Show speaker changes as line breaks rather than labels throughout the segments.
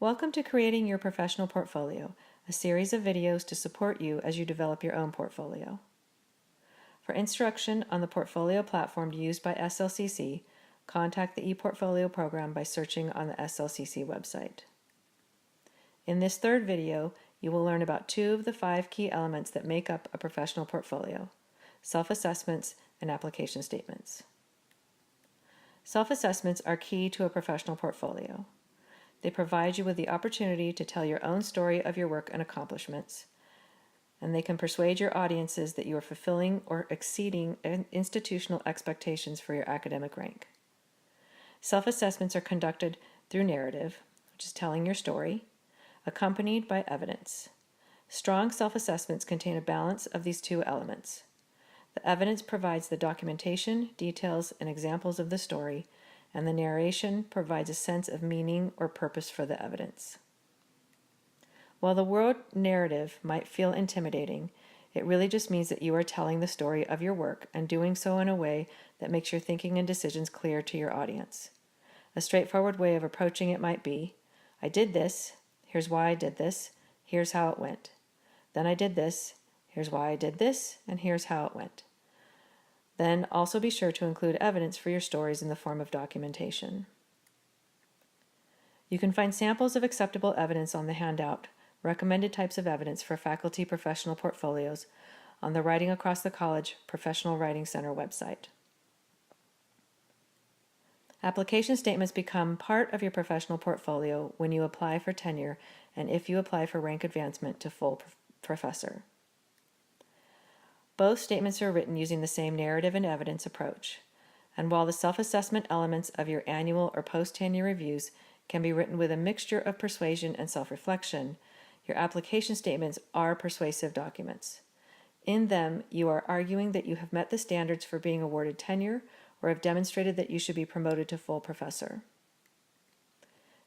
Welcome to Creating Your Professional Portfolio, a series of videos to support you as you develop your own portfolio. For instruction on the portfolio platform used by SLCC, contact the ePortfolio program by searching on the SLCC website. In this third video, you will learn about 2 of the 5 key elements that make up a professional portfolio: self-assessments and application statements. Self-assessments are key to a professional portfolio. They provide you with the opportunity to tell your own story of your work and accomplishments, and they can persuade your audiences that you are fulfilling or exceeding institutional expectations for your academic rank. Self-assessments are conducted through narrative, which is telling your story, accompanied by evidence. Strong self-assessments contain a balance of these 2 elements. The evidence provides the documentation, details, and examples of the story, and the narration provides a sense of meaning or purpose for the evidence. While the word narrative might feel intimidating, it really just means that you are telling the story of your work and doing so in a way that makes your thinking and decisions clear to your audience. A straightforward way of approaching it might be, I did this, here's why I did this, here's how it went. Then I did this, here's why I did this, and here's how it went. Then also be sure to include evidence for your stories in the form of documentation. You can find samples of acceptable evidence on the handout, Recommended Types of Evidence for Faculty Professional Portfolios, on the Writing Across the College Professional Writing Center website. Application statements become part of your professional portfolio when you apply for tenure and if you apply for rank advancement to full professor. Both statements are written using the same narrative and evidence approach, and while the self-assessment elements of your annual or post-tenure reviews can be written with a mixture of persuasion and self-reflection, your application statements are persuasive documents. In them, you are arguing that you have met the standards for being awarded tenure or have demonstrated that you should be promoted to full professor.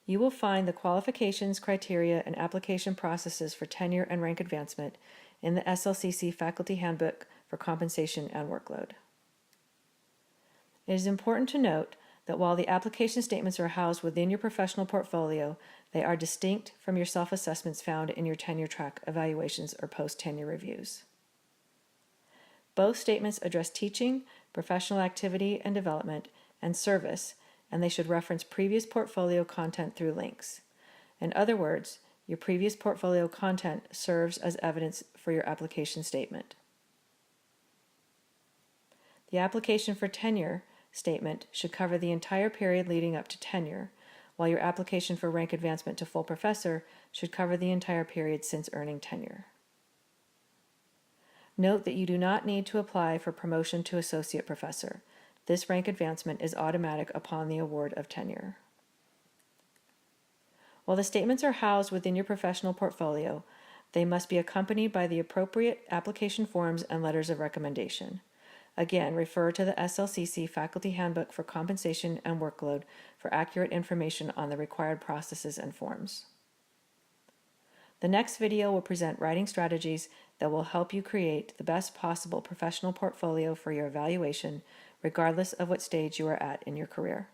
You will find the qualifications, criteria, and application processes for tenure and rank advancement in the SLCC Faculty Handbook for Compensation and Workload. It is important to note that while the application statements are housed within your professional portfolio, they are distinct from your self-assessments found in your tenure track evaluations or post-tenure reviews. Both statements address teaching, professional activity and development, and service, and they should reference previous portfolio content through links. In other words, your previous portfolio content serves as evidence for your application statement. The application for tenure statement should cover the entire period leading up to tenure, while your application for rank advancement to full professor should cover the entire period since earning tenure. Note that you do not need to apply for promotion to associate professor. This rank advancement is automatic upon the award of tenure. While the statements are housed within your professional portfolio, they must be accompanied by the appropriate application forms and letters of recommendation. Again, refer to the SLCC Faculty Handbook for Compensation and Workload for accurate information on the required processes and forms. The next video will present writing strategies that will help you create the best possible professional portfolio for your evaluation, regardless of what stage you are at in your career.